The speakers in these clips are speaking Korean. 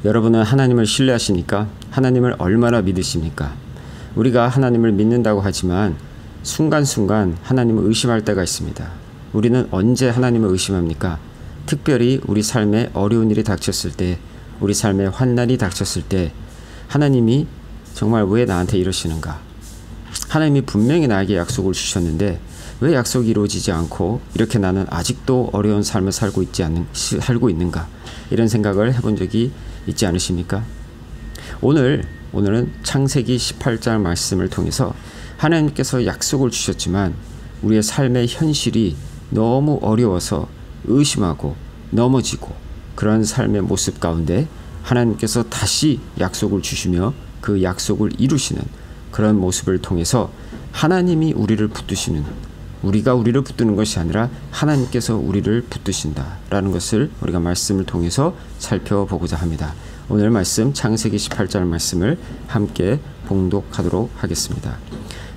여러분은 하나님을 신뢰하십니까? 하나님을 얼마나 믿으십니까? 우리가 하나님을 믿는다고 하지만 순간순간 하나님을 의심할 때가 있습니다. 우리는 언제 하나님을 의심합니까? 특별히 우리 삶에 어려운 일이 닥쳤을 때, 우리 삶에 환난이 닥쳤을 때 하나님이 정말 왜 나한테 이러시는가? 하나님이 분명히 나에게 약속을 주셨는데 왜 약속이 이루어지지 않고 이렇게 나는 아직도 어려운 삶을 살고 있는가? 이런 생각을 해본 적이 있지 않으십니까? 오늘은 창세기 18장 말씀을 통해서 하나님께서 약속을 주셨지만 우리의 삶의 현실이 너무 어려워서 의심하고 넘어지고 그런 삶의 모습 가운데 하나님께서 다시 약속을 주시며 그 약속을 이루시는 그런 모습을 통해서 하나님이 우리를 붙드시는, 우리가 우리를 붙드는 것이 아니라 하나님께서 우리를 붙드신다라는 것을 우리가 말씀을 통해서 살펴보고자 합니다. 오늘 말씀 창세기 18장 말씀을 함께 봉독하도록 하겠습니다.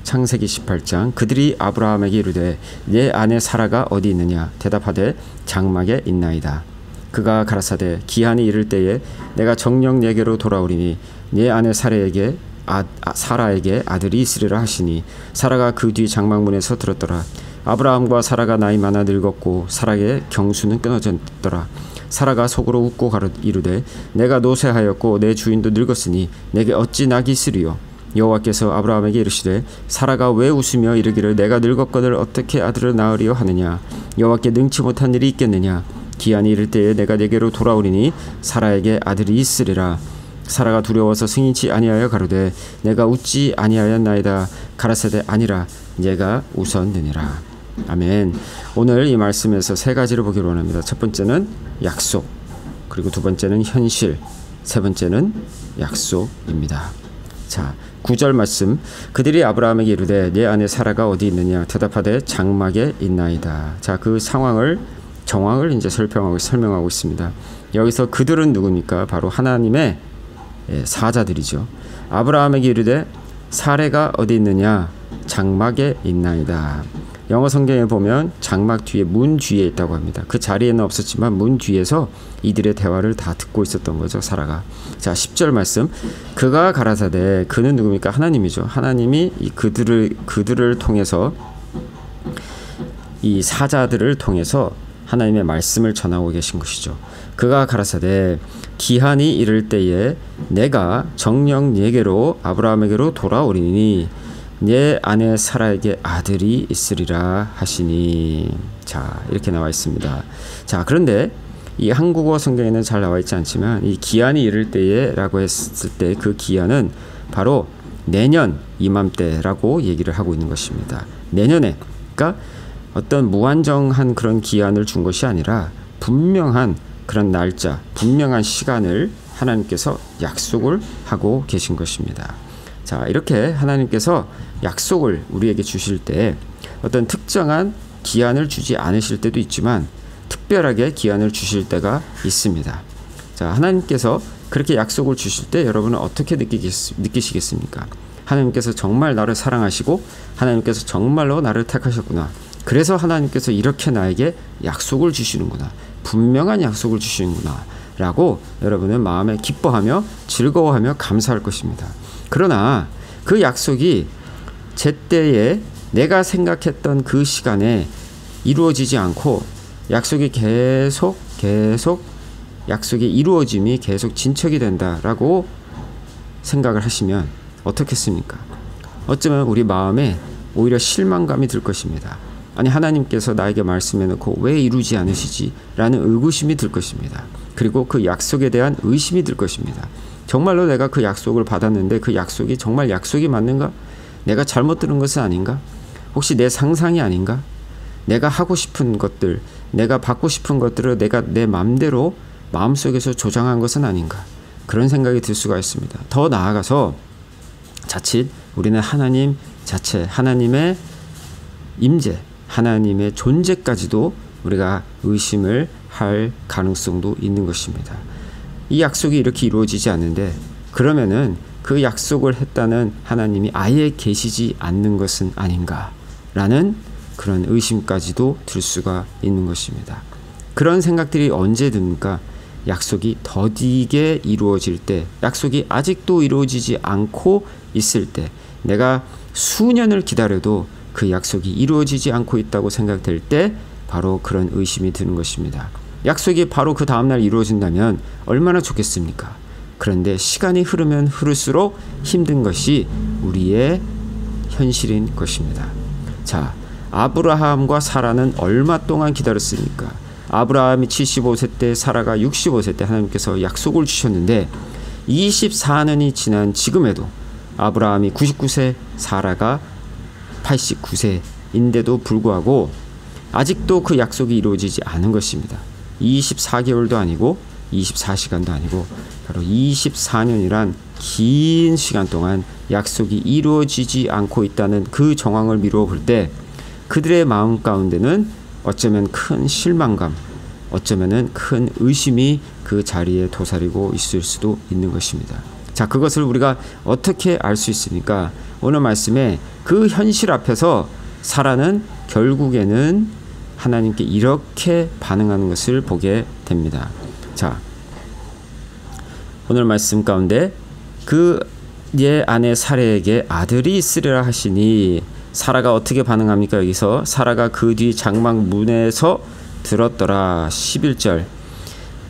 창세기 18장. 그들이 아브라함에게 이르되 내 아내 사라가 어디 있느냐? 대답하되 장막에 있나이다. 그가 가라사대 기한이 이를 때에 내가 정녕 내게로 돌아오리니 내 아내 사라에게 아들이 있으리라 하시니 사라가 그 뒤 장막문에서 들었더라. 아브라함과 사라가 나이 많아 늙었고 사라의 경수는 끊어졌더라. 사라가 속으로 웃고 이르되 내가 노쇠하였고 내 주인도 늙었으니 내게 어찌 낙이 있으리요? 여호와께서 아브라함에게 이르시되 사라가 왜 웃으며 이르기를 내가 늙었거늘 어떻게 아들을 낳으리요 하느냐? 여호와께 능치 못한 일이 있겠느냐? 기한이 이를 때에 내가 내게로 돌아오리니 사라에게 아들이 있으리라. 사라가 두려워서 승인치 아니하여 가로되 내가 웃지 아니하였나이다. 가라사대 아니라 내가 웃었느니라. 아멘. 오늘 이 말씀에서 세 가지를 보기로 원합니다. 첫 번째는 약속, 그리고 두 번째는 현실, 세 번째는 약속입니다. 자, 9절 말씀. 그들이 아브라함에게 이르되 내 아내 사라가 어디 있느냐? 대답하되 장막에 있나이다. 자, 그 정황을 이제 설명하고 있습니다. 여기서 그들은 누굽니까? 바로 하나님의 사자들이죠. 아브라함에게 이르되 사라가 어디 있느냐? 장막에 있나이다. 영어 성경에 보면 장막 뒤에, 문 뒤에 있다고 합니다. 그 자리에는 없었지만 문 뒤에서 이들의 대화를 다 듣고 있었던 거죠, 사라가. 자, 10절 말씀. 그가 가라사대, 그는 누굽니까? 하나님이죠. 하나님이 이 그들을 통해서, 이 사자들을 통해서 하나님의 말씀을 전하고 계신 것이죠. 그가 가라사대 기한이 이를 때에 내가 정녕 네게로 아브라함에게로 돌아오리니 내 아내 사라에게 아들이 있으리라 하시니. 자, 이렇게 나와 있습니다. 자, 그런데 이 한국어 성경에는 잘 나와 있지 않지만 이 기한이 이를 때에 라고 했을 때 그 기한은 바로 내년 이맘때라고 얘기를 하고 있는 것입니다. 내년에, 그러니까 어떤 무한정한 그런 기한을 준 것이 아니라 분명한 그런 날짜, 분명한 시간을 하나님께서 약속을 하고 계신 것입니다. 자, 이렇게 하나님께서 약속을 우리에게 주실 때 어떤 특정한 기한을 주지 않으실 때도 있지만 특별하게 기한을 주실 때가 있습니다. 자, 하나님께서 그렇게 약속을 주실 때 여러분은 어떻게 느끼시겠습니까? 하나님께서 정말 나를 사랑하시고 하나님께서 정말로 나를 택하셨구나. 그래서 하나님께서 이렇게 나에게 약속을 주시는구나. 분명한 약속을 주시는구나. 라고 여러분은 마음에 기뻐하며 즐거워하며 감사할 것입니다. 그러나 그 약속이 제때에 내가 생각했던 그 시간에 이루어지지 않고 약속이 계속 약속의 이루어짐이 계속 진척이 된다라고 생각을 하시면 어떻겠습니까? 어쩌면 우리 마음에 오히려 실망감이 들 것입니다. 아니, 하나님께서 나에게 말씀해놓고 왜 이루지 않으시지? 라는 의구심이 들 것입니다. 그리고 그 약속에 대한 의심이 들 것입니다. 정말로 내가 그 약속을 받았는데 그 약속이 정말 약속이 맞는가? 내가 잘못 들은 것은 아닌가? 혹시 내 상상이 아닌가? 내가 하고 싶은 것들, 내가 받고 싶은 것들을 내가 내 마음대로 마음속에서 조장한 것은 아닌가? 그런 생각이 들 수가 있습니다. 더 나아가서 자칫 우리는 하나님 자체, 하나님의 임재, 하나님의 존재까지도 우리가 의심을 할 가능성도 있는 것입니다. 이 약속이 이렇게 이루어지지 않는데 그러면은 그 약속을 했다는 하나님이 아예 계시지 않는 것은 아닌가라는 그런 의심까지도 들 수가 있는 것입니다. 그런 생각들이 언제 듭니까? 약속이 더디게 이루어질 때, 약속이 아직도 이루어지지 않고 있을 때, 내가 수년을 기다려도 그 약속이 이루어지지 않고 있다고 생각될 때 바로 그런 의심이 드는 것입니다. 약속이 바로 그 다음날 이루어진다면 얼마나 좋겠습니까? 그런데 시간이 흐르면 흐를수록 힘든 것이 우리의 현실인 것입니다. 자, 아브라함과 사라는 얼마 동안 기다렸습니까? 아브라함이 75세 때, 사라가 65세 때 하나님께서 약속을 주셨는데 24년이 지난 지금에도 아브라함이 99세, 사라가 89세인데도 불구하고 아직도 그 약속이 이루어지지 않은 것입니다. 24개월도 아니고 24시간도 아니고 바로 24년이란 긴 시간 동안 약속이 이루어지지 않고 있다는 그 정황을 미루어 볼 때 그들의 마음 가운데는 어쩌면 큰 실망감, 어쩌면은 큰 의심이 그 자리에 도사리고 있을 수도 있는 것입니다. 자, 그것을 우리가 어떻게 알 수 있습니까? 오늘 말씀에 그 현실 앞에서 사라는 결국에는 하나님께 이렇게 반응하는 것을 보게 됩니다. 자, 오늘 말씀 가운데 그의 아내 사레에게 아들이 있으리라 하시니 사라가 어떻게 반응합니까? 여기서 사라가 그 뒤 장막 문에서 들었더라. 11절.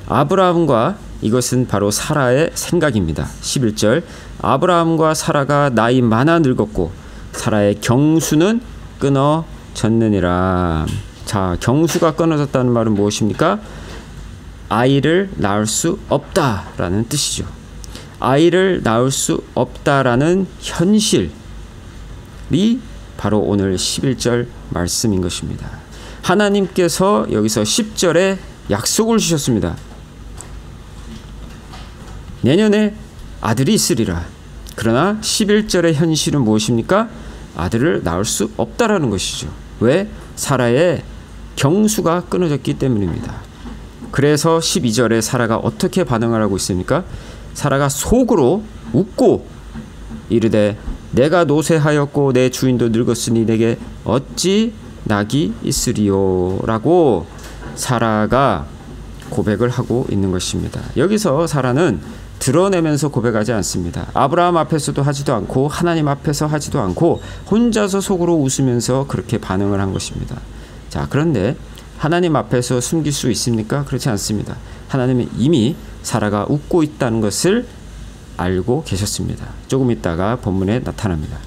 아브라함과, 이것은 바로 사라의 생각입니다. 11절. 아브라함과 사라가 나이 많아 늙었고 사라의 경수는 끊어졌느니라. 자, 경수가 끊어졌다는 말은 무엇입니까? 아이를 낳을 수 없다라는 뜻이죠. 아이를 낳을 수 없다라는 현실이 바로 오늘 11절 말씀인 것입니다. 하나님께서 여기서 10절에 약속을 주셨습니다. 내년에 아들이 있으리라. 그러나 11절의 현실은 무엇입니까? 아들을 낳을 수 없다라는 것이죠. 왜? 사라의 경수가 끊어졌기 때문입니다. 그래서 12절에 사라가 어떻게 반응을 하고 있습니까? 사라가 속으로 웃고 이르되 내가 노쇠하였고 내 주인도 늙었으니 내게 어찌 낙이 있으리요? 라고 사라가 고백을 하고 있는 것입니다. 여기서 사라는 드러내면서 고백하지 않습니다. 아브라함 앞에서도 하지도 않고 하나님 앞에서 하지도 않고 혼자서 속으로 웃으면서 그렇게 반응을 한 것입니다. 자, 그런데 하나님 앞에서 숨길 수 있습니까? 그렇지 않습니다. 하나님은 이미 사라가 웃고 있다는 것을 알고 계셨습니다. 조금 있다가 본문에 나타납니다.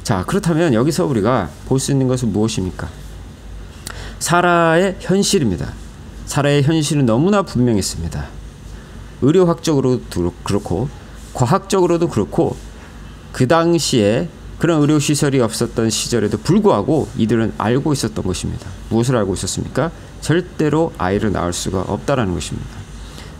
자, 그렇다면 여기서 우리가 볼 수 있는 것은 무엇입니까? 사라의 현실입니다. 사라의 현실은 너무나 분명했습니다. 의료학적으로도 그렇고 과학적으로도 그렇고 그 당시에 그런 의료시설이 없었던 시절에도 불구하고 이들은 알고 있었던 것입니다. 무엇을 알고 있었습니까? 절대로 아이를 낳을 수가 없다는 것입니다.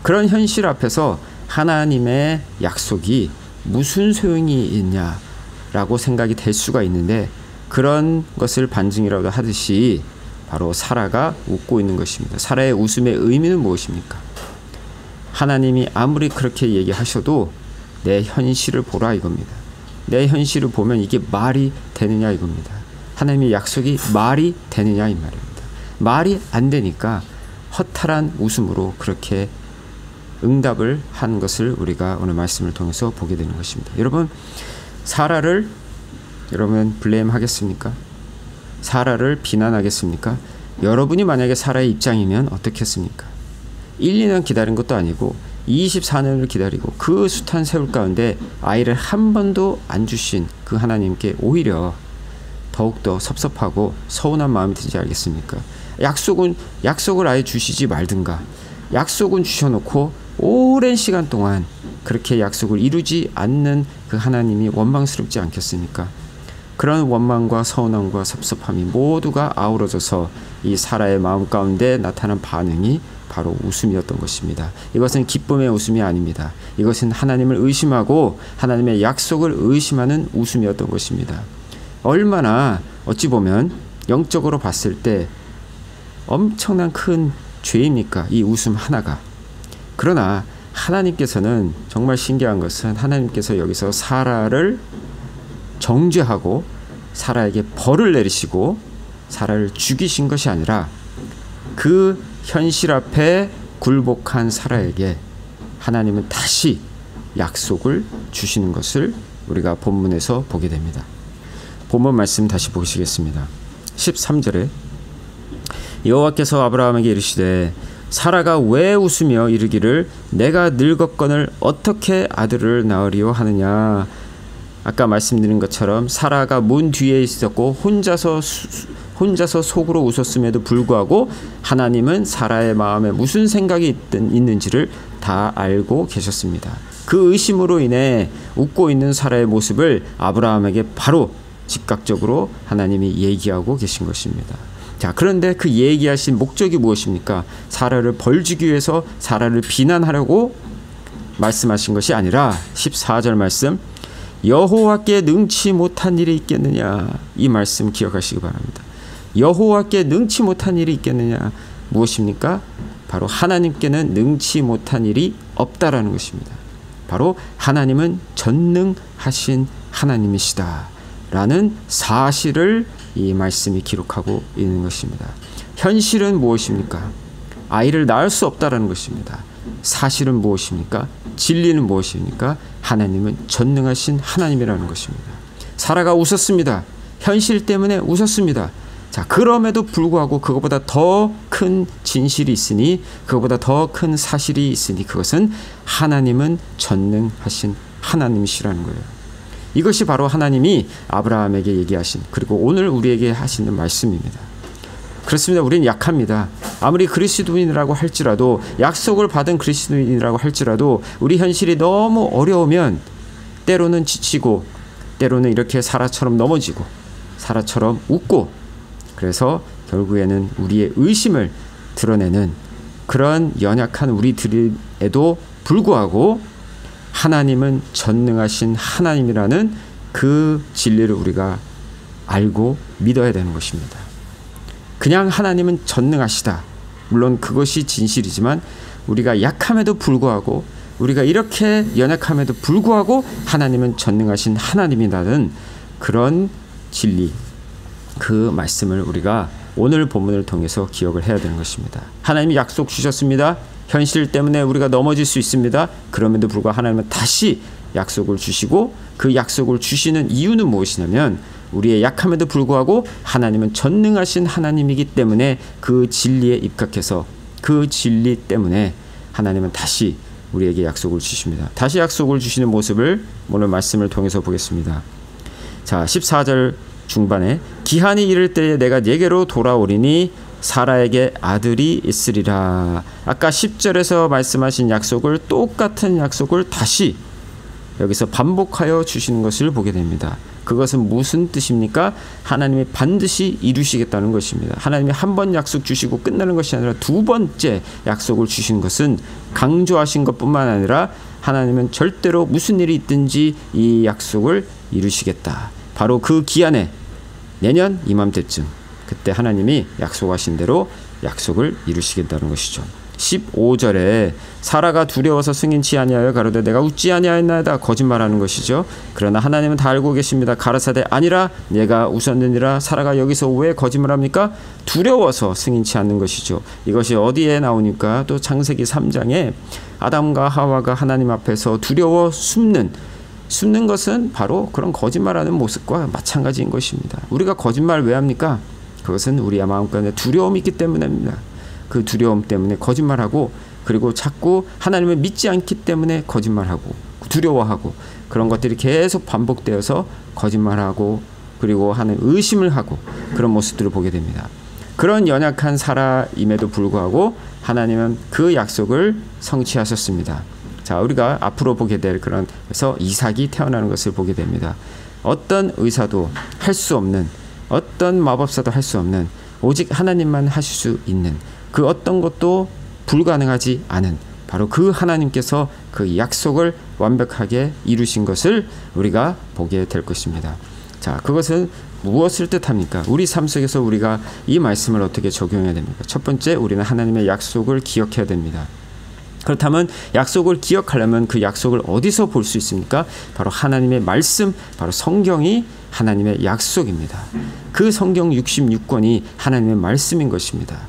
그런 현실 앞에서 하나님의 약속이 무슨 소용이 있냐라고 생각이 될 수가 있는데 그런 것을 반증이라도 하듯이 바로 사라가 웃고 있는 것입니다. 사라의 웃음의 의미는 무엇입니까? 하나님이 아무리 그렇게 얘기하셔도 내 현실을 보라 이겁니다. 내 현실을 보면 이게 말이 되느냐 이겁니다. 하나님의 약속이 말이 되느냐 이 말입니다. 말이 안 되니까 허탈한 웃음으로 그렇게 응답을 한 것을 우리가 오늘 말씀을 통해서 보게 되는 것입니다. 여러분, 사라를 여러분 블레임 하겠습니까? 사라를 비난하겠습니까? 여러분이 만약에 사라의 입장이면 어떻겠습니까? 1, 2년 기다린 것도 아니고 24년을 기다리고 그 숱한 세월 가운데 아이를 한 번도 안 주신 그 하나님께 오히려 더욱더 섭섭하고 서운한 마음이 들지 않겠습니까? 약속을 아예 주시지 말든가. 약속은 주셔놓고 오랜 시간 동안 그렇게 약속을 이루지 않는 그 하나님이 원망스럽지 않겠습니까? 그런 원망과 서운함과 섭섭함이 모두가 아우러져서 이 사라의 마음 가운데 나타난 반응이 바로 웃음이었던 것입니다. 이것은 기쁨의 웃음이 아닙니다. 이것은 하나님을 의심하고 하나님의 약속을 의심하는 웃음이었던 것입니다. 얼마나 어찌 보면 영적으로 봤을 때 엄청난 큰 죄입니까? 이 웃음 하나가. 그러나 하나님께서는 정말 신기한 것은 하나님께서 여기서 사라를 정죄하고 사라에게 벌을 내리시고 사라를 죽이신 것이 아니라 그 현실 앞에 굴복한 사라에게 하나님은 다시 약속을 주시는 것을 우리가 본문에서 보게 됩니다. 본문 말씀 다시 보시겠습니다. 13절에 여호와께서 아브라함에게 이르시되 사라가 왜 웃으며 이르기를 내가 늙었거늘 어떻게 아들을 낳으리요 하느냐. 아까 말씀드린 것처럼 사라가 문 뒤에 있었고 혼자서 속으로 웃었음에도 불구하고 하나님은 사라의 마음에 무슨 생각이 있는지를 다 알고 계셨습니다. 그 의심으로 인해 웃고 있는 사라의 모습을 아브라함에게 바로 즉각적으로 하나님이 얘기하고 계신 것입니다. 자, 그런데 그 얘기하신 목적이 무엇입니까? 사라를 벌주기 위해서 사라를 비난하려고 말씀하신 것이 아니라 14절 말씀, 여호와께 능치 못한 일이 있겠느냐. 이 말씀 기억하시기 바랍니다. 여호와께 능치 못한 일이 있겠느냐. 무엇입니까? 바로 하나님께는 능치 못한 일이 없다라는 것입니다. 바로 하나님은 전능하신 하나님이시다 라는 사실을 이 말씀이 기록하고 있는 것입니다. 현실은 무엇입니까? 아이를 낳을 수 없다라는 것입니다. 사실은 무엇입니까? 진리는 무엇입니까? 하나님은 전능하신 하나님이라는 것입니다. 사라가 웃었습니다. 현실 때문에 웃었습니다. 자, 그럼에도 불구하고 그것보다 더 큰 진실이 있으니, 그것보다 더 큰 사실이 있으니, 그것은 하나님은 전능하신 하나님이시라는 거예요. 이것이 바로 하나님이 아브라함에게 얘기하신, 그리고 오늘 우리에게 하시는 말씀입니다. 그렇습니다. 우리는 약합니다. 아무리 그리스도인이라고 할지라도, 약속을 받은 그리스도인이라고 할지라도 우리 현실이 너무 어려우면 때로는 지치고, 때로는 이렇게 사라처럼 넘어지고, 사라처럼 웃고, 그래서 결국에는 우리의 의심을 드러내는 그런 연약한 우리들에도 불구하고 하나님은 전능하신 하나님이라는 그 진리를 우리가 알고 믿어야 되는 것입니다. 그냥 하나님은 전능하시다. 물론 그것이 진실이지만 우리가 약함에도 불구하고, 우리가 이렇게 연약함에도 불구하고 하나님은 전능하신 하나님이라는 그런 진리, 그 말씀을 우리가 오늘 본문을 통해서 기억을 해야 되는 것입니다. 하나님이 약속 주셨습니다. 현실 때문에 우리가 넘어질 수 있습니다. 그럼에도 불구하고 하나님은 다시 약속을 주시고, 그 약속을 주시는 이유는 무엇이냐면 우리의 약함에도 불구하고 하나님은 전능하신 하나님이기 때문에 그 진리에 입각해서 그 진리 때문에 하나님은 다시 우리에게 약속을 주십니다. 다시 약속을 주시는 모습을 오늘 말씀을 통해서 보겠습니다. 자, 14절 중반에 기한이 이를 때에 내가 네게로 돌아오리니 사라에게 아들이 있으리라. 아까 10절에서 말씀하신 약속을, 똑같은 약속을 다시 여기서 반복하여 주시는 것을 보게 됩니다. 그것은 무슨 뜻입니까? 하나님이 반드시 이루시겠다는 것입니다. 하나님이 한 번 약속 주시고 끝나는 것이 아니라 두 번째 약속을 주신 것은 강조하신 것뿐만 아니라 하나님은 절대로 무슨 일이 있든지 이 약속을 이루시겠다. 바로 그 기한에 내년 이맘때쯤, 그때 하나님이 약속하신 대로 약속을 이루시겠다는 것이죠. 15절에 사라가 두려워서 승인치 아니하여 가로되 내가 웃지 아니하였나이다, 거짓말하는 것이죠. 그러나 하나님은 다 알고 계십니다. 가라사대 아니라 내가 웃었느니라. 사라가 여기서 왜 거짓말합니까? 두려워서 승인치 않는 것이죠. 이것이 어디에 나오니까 또 창세기 3장에 아담과 하와가 하나님 앞에서 두려워 숨는 것은 바로 그런 거짓말하는 모습과 마찬가지인 것입니다. 우리가 거짓말 왜 합니까? 그것은 우리의 마음가운데 두려움이 있기 때문입니다. 그 두려움 때문에 거짓말하고, 그리고 자꾸 하나님을 믿지 않기 때문에 거짓말하고 두려워하고, 그런 것들이 계속 반복되어서 거짓말하고 그리고 하는 의심을 하고 그런 모습들을 보게 됩니다. 그런 연약한 사라임에도 불구하고 하나님은 그 약속을 성취하셨습니다. 자, 우리가 앞으로 보게 될 그런, 그래서 이삭이 태어나는 것을 보게 됩니다. 어떤 의사도 할 수 없는, 어떤 마법사도 할 수 없는, 오직 하나님만 하실 수 있는, 그 어떤 것도 불가능하지 않은 바로 그 하나님께서 그 약속을 완벽하게 이루신 것을 우리가 보게 될 것입니다. 자, 그것은 무엇을 뜻합니까? 우리 삶 속에서 우리가 이 말씀을 어떻게 적용해야 됩니까? 첫 번째, 우리는 하나님의 약속을 기억해야 됩니다. 그렇다면 약속을 기억하려면 그 약속을 어디서 볼 수 있습니까? 바로 하나님의 말씀, 바로 성경이 하나님의 약속입니다. 그 성경 66권이 하나님의 말씀인 것입니다.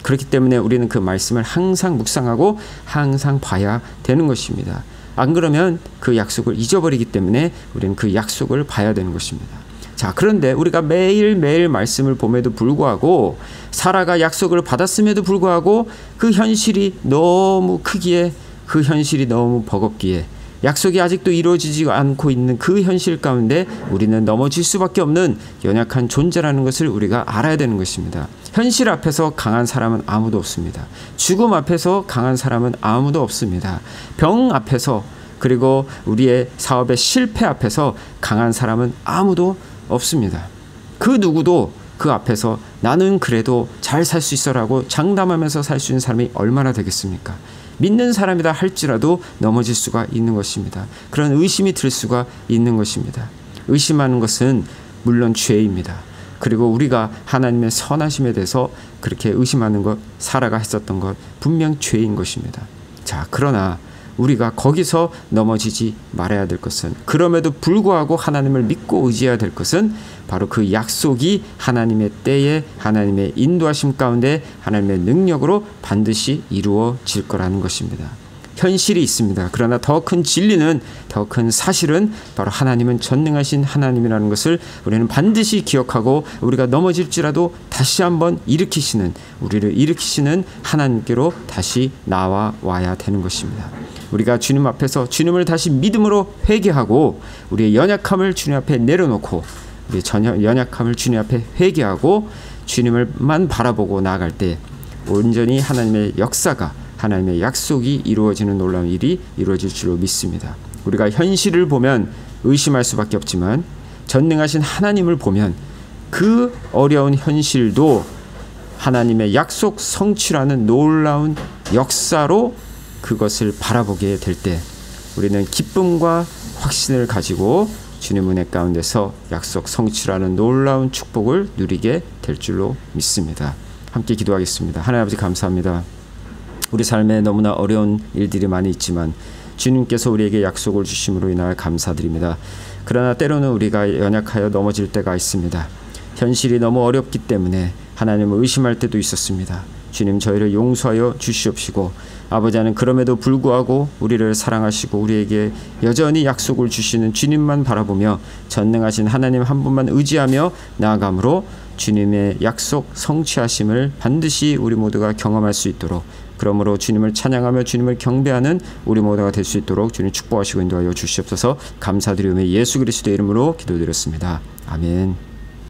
그렇기 때문에 우리는 그 말씀을 항상 묵상하고 항상 봐야 되는 것입니다. 안 그러면 그 약속을 잊어버리기 때문에 우리는 그 약속을 봐야 되는 것입니다. 자, 그런데 우리가 매일매일 말씀을 봄에도 불구하고 사라가 약속을 받았음에도 불구하고 그 현실이 너무 크기에, 그 현실이 너무 버겁기에, 약속이 아직도 이루어지지 않고 있는 그 현실 가운데 우리는 넘어질 수밖에 없는 연약한 존재라는 것을 우리가 알아야 되는 것입니다. 현실 앞에서 강한 사람은 아무도 없습니다. 죽음 앞에서 강한 사람은 아무도 없습니다. 병 앞에서, 그리고 우리의 사업의 실패 앞에서 강한 사람은 아무도 없습니다. 그 누구도 그 앞에서 나는 그래도 잘 살 수 있어라고 장담하면서 살 수 있는 사람이 얼마나 되겠습니까? 믿는 사람이다 할지라도 넘어질 수가 있는 것입니다. 그런 의심이 들 수가 있는 것입니다. 의심하는 것은 물론 죄입니다. 그리고 우리가 하나님의 선하심에 대해서 그렇게 의심하는 것, 사라가 했었던 것 분명 죄인 것입니다. 자, 그러나 우리가 거기서 넘어지지 말아야 될 것은, 그럼에도 불구하고 하나님을 믿고 의지해야 될 것은 바로 그 약속이 하나님의 때에 하나님의 인도하심 가운데 하나님의 능력으로 반드시 이루어질 거라는 것입니다. 현실이 있습니다. 그러나 더 큰 진리는, 더 큰 사실은 바로 하나님은 전능하신 하나님이라는 것을 우리는 반드시 기억하고, 우리가 넘어질지라도 다시 한번 일으키시는, 우리를 일으키시는 하나님께로 다시 나와야 되는 것입니다. 우리가 주님 앞에서 주님을 다시 믿음으로 회개하고, 우리의 연약함을 주님 앞에 내려놓고, 우리의 연약함을 주님 앞에 회개하고 주님을만 바라보고 나아갈 때 온전히 하나님의 역사가, 하나님의 약속이 이루어지는 놀라운 일이 이루어질 줄로 믿습니다. 우리가 현실을 보면 의심할 수밖에 없지만 전능하신 하나님을 보면 그 어려운 현실도 하나님의 약속 성취라는 놀라운 역사로 그것을 바라보게 될 때 우리는 기쁨과 확신을 가지고 주님 은혜 가운데서 약속 성취라는 놀라운 축복을 누리게 될 줄로 믿습니다. 함께 기도하겠습니다. 하나님 아버지, 감사합니다. 우리 삶에 너무나 어려운 일들이 많이 있지만 주님께서 우리에게 약속을 주심으로 인하여 감사드립니다. 그러나 때로는 우리가 연약하여 넘어질 때가 있습니다. 현실이 너무 어렵기 때문에 하나님을 의심할 때도 있었습니다. 주님, 저희를 용서하여 주시옵시고, 아버지는 그럼에도 불구하고 우리를 사랑하시고 우리에게 여전히 약속을 주시는 주님만 바라보며 전능하신 하나님 한 분만 의지하며 나아감으로 주님의 약속 성취하심을 반드시 우리 모두가 경험할 수 있도록, 그러므로 주님을 찬양하며 주님을 경배하는 우리 모두가 될 수 있도록 주님 축복하시고 인도하여 주시옵소서. 감사드리며 예수 그리스도의 이름으로 기도드렸습니다. 아멘.